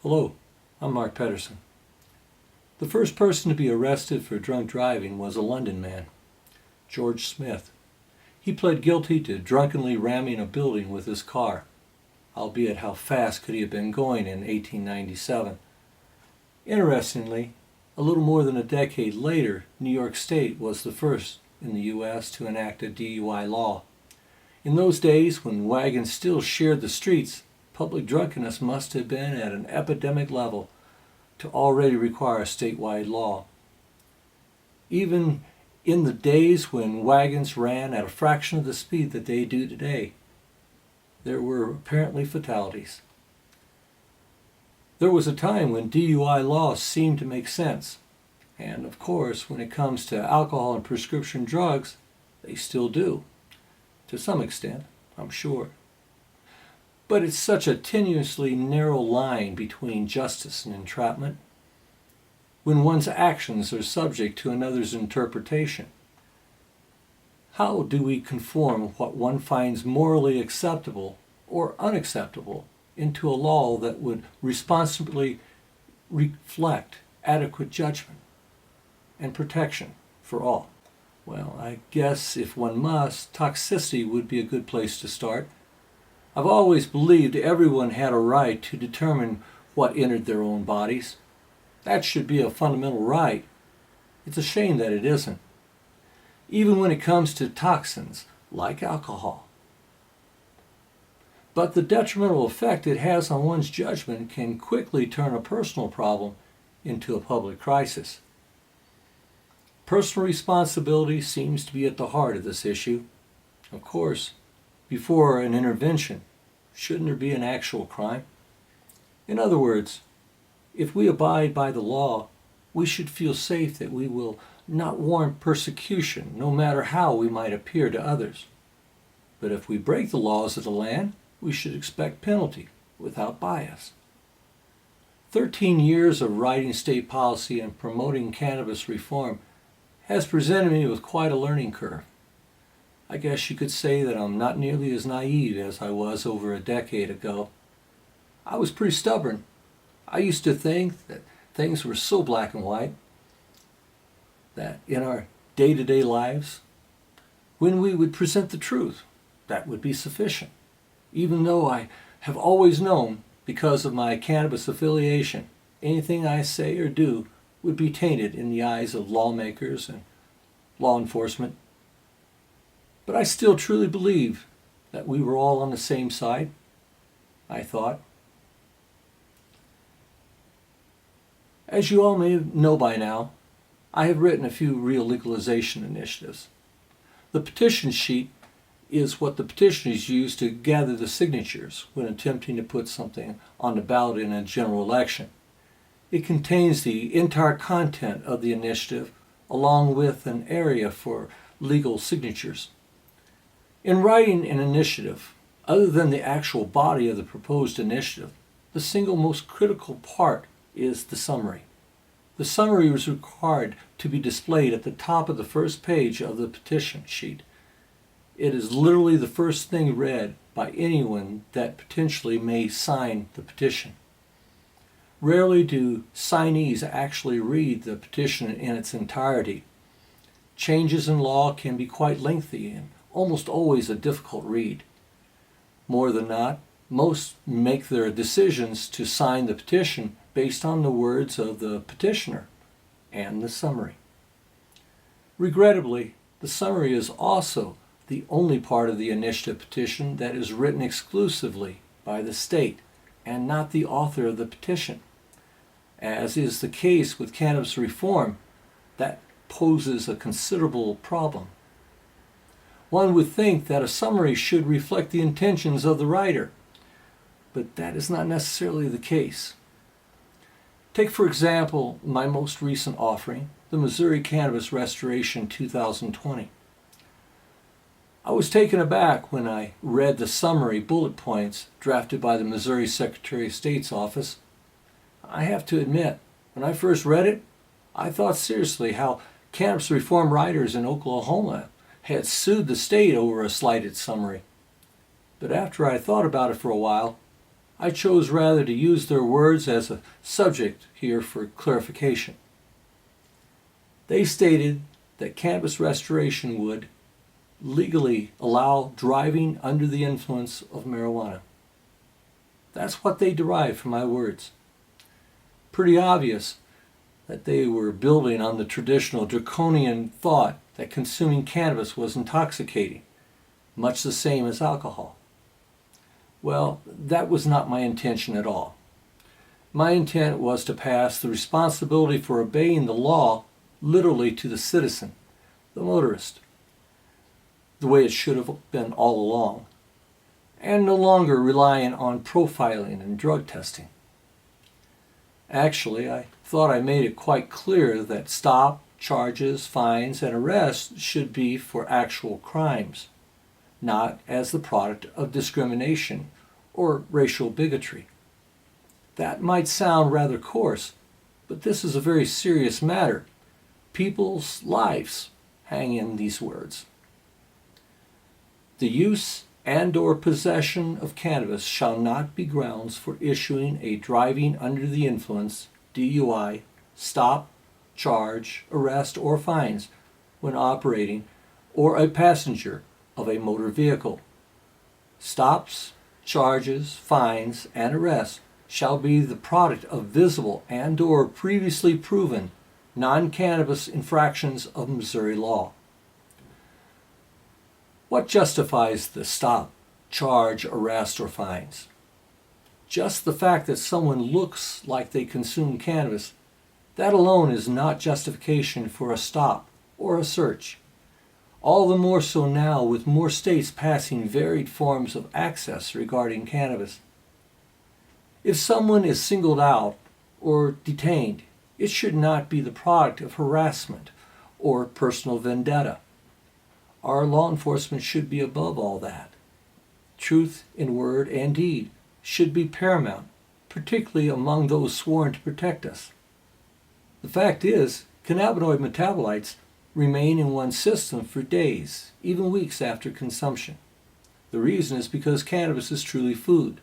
Hello, I'm Mark Pedersen. The first person to be arrested for drunk driving was a London man, George Smith. He pled guilty to drunkenly ramming a building with his car, albeit how fast could he have been going in 1897? Interestingly, a little more than a decade later, New York State was the first in the U.S. to enact a DUI law. In those days, when wagons still shared the streets, public drunkenness must have been at an epidemic level to already require a statewide law. Even in the days when wagons ran at a fraction of the speed that they do today, there were apparently fatalities. There was a time when DUI laws seemed to make sense, and of course, when it comes to alcohol and prescription drugs, they still do, to some extent, I'm sure. But it's such a tenuously narrow line between justice and entrapment when one's actions are subject to another's interpretation. How do we conform what one finds morally acceptable or unacceptable into a law that would responsibly reflect adequate judgment and protection for all? Well, I guess if one must, toxicity would be a good place to start. I've always believed everyone had a right to determine what entered their own bodies. That should be a fundamental right. It's a shame that it isn't. Even when it comes to toxins like alcohol. But the detrimental effect it has on one's judgment can quickly turn a personal problem into a public crisis. Personal responsibility seems to be at the heart of this issue. Of course, before an intervention, shouldn't there be an actual crime? In other words, if we abide by the law, we should feel safe that we will not warrant persecution, no matter how we might appear to others. But if we break the laws of the land, we should expect penalty without bias. 13 years of writing state policy and promoting cannabis reform has presented me with quite a learning curve. I guess you could say that I'm not nearly as naive as I was over a decade ago. I was pretty stubborn. I used to think that things were so black and white that in our day-to-day lives, when we would present the truth, that would be sufficient. Even though I have always known, because of my cannabis affiliation, anything I say or do would be tainted in the eyes of lawmakers and law enforcement. But I still truly believe that we were all on the same side, I thought. As you all may know by now, I have written a few real legalization initiatives. The petition sheet is what the petitioners use to gather the signatures when attempting to put something on the ballot in a general election. It contains the entire content of the initiative along with an area for legal signatures. In writing an initiative, other than the actual body of the proposed initiative, the single most critical part is the summary. The summary is required to be displayed at the top of the first page of the petition sheet. It is literally the first thing read by anyone that potentially may sign the petition. Rarely do signees actually read the petition in its entirety. Changes in law can be quite lengthy and almost always a difficult read. More than not, most make their decisions to sign the petition based on the words of the petitioner and the summary. Regrettably, the summary is also the only part of the initiative petition that is written exclusively by the state and not the author of the petition. As is the case with cannabis reform, that poses a considerable problem. One would think that a summary should reflect the intentions of the writer, but that is not necessarily the case. Take, for example, my most recent offering, the Missouri Cannabis Restoration 2020. I was taken aback when I read the summary bullet points drafted by the Missouri Secretary of State's office. I have to admit, when I first read it, I thought seriously how cannabis reform writers in Oklahoma had sued the state over a slighted summary. But after I thought about it for a while, I chose rather to use their words as a subject here for clarification. They stated that cannabis restoration would legally allow driving under the influence of marijuana. That's what they derived from my words. Pretty obvious that they were building on the traditional draconian thought that consuming cannabis was intoxicating, much the same as alcohol. Well, that was not my intention at all. My intent was to pass the responsibility for obeying the law literally to the citizen, the motorist, the way it should have been all along, and no longer relying on profiling and drug testing. Actually, I thought I made it quite clear that stop, charges, fines, and arrests should be for actual crimes, not as the product of discrimination or racial bigotry. That might sound rather coarse, but this is a very serious matter. People's lives hang in these words. The use and/or possession of cannabis shall not be grounds for issuing a driving under the influence, DUI, stop, charge, arrest, or fines when operating or a passenger of a motor vehicle. Stops, charges, fines, and arrests shall be the product of visible and/or previously proven non-cannabis infractions of Missouri law. What justifies the stop, charge, arrest, or fines? Just the fact that someone looks like they consume cannabis, that alone is not justification for a stop or a search. All the more so now with more states passing varied forms of access regarding cannabis. If someone is singled out or detained, it should not be the product of harassment or personal vendetta. Our law enforcement should be above all that. Truth in word and deed should be paramount, particularly among those sworn to protect us. The fact is, cannabinoid metabolites remain in one's system for days, even weeks after consumption. The reason is because cannabis is truly food.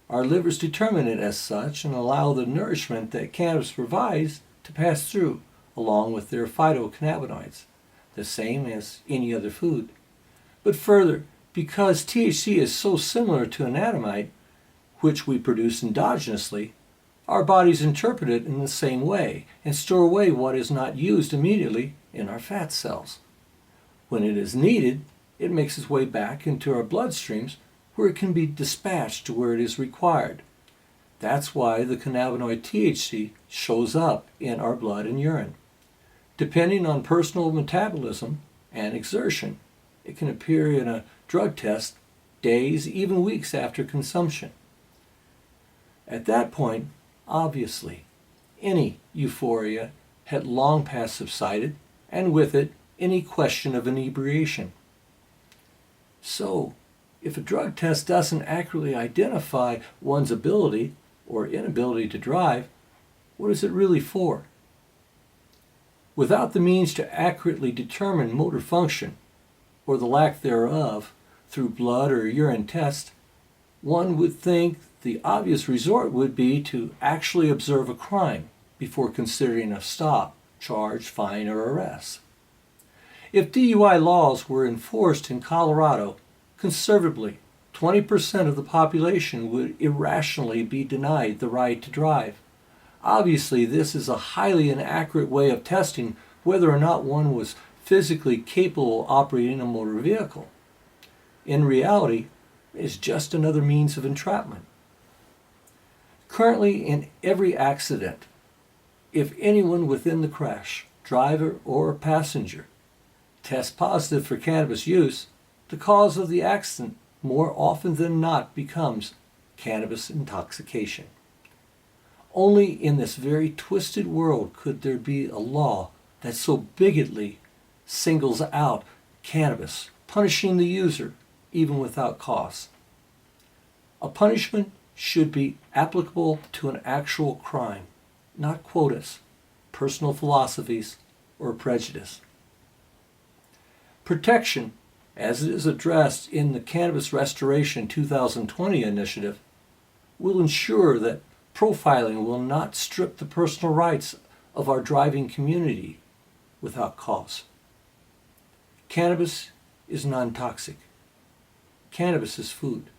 Our livers determine it as such and allow the nourishment that cannabis provides to pass through, along with their phytocannabinoids, the same as any other food. But further, because THC is so similar to anandamide, which we produce endogenously, our bodies interpret it in the same way and store away what is not used immediately in our fat cells. When it is needed, it makes its way back into our bloodstreams where it can be dispatched to where it is required. That's why the cannabinoid THC shows up in our blood and urine. Depending on personal metabolism and exertion, it can appear in a drug test days, even weeks after consumption. At that point, obviously, any euphoria had long past subsided, and with it, any question of inebriation. So, if a drug test doesn't accurately identify one's ability or inability to drive, what is it really for? Without the means to accurately determine motor function, or the lack thereof, through blood or urine test, one would think the obvious resort would be to actually observe a crime before considering a stop, charge, fine, or arrest. If DUI laws were enforced in Colorado, conservatively, 20% of the population would irrationally be denied the right to drive. Obviously, this is a highly inaccurate way of testing whether or not one was physically capable of operating a motor vehicle. In reality, it's just another means of entrapment. Currently, in every accident, if anyone within the crash, driver or passenger, tests positive for cannabis use, the cause of the accident more often than not becomes cannabis intoxication. Only in this very twisted world could there be a law that so bigotedly singles out cannabis, punishing the user even without cause. A punishment should be applicable to an actual crime, not quotas, personal philosophies, or prejudice. Protection, as it is addressed in the Cannabis Restoration 2020 initiative, will ensure that profiling will not strip the personal rights of our driving community without cause. Cannabis is non-toxic. Cannabis is food.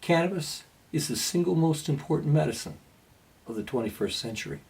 Cannabis is the single most important medicine of the 21st century.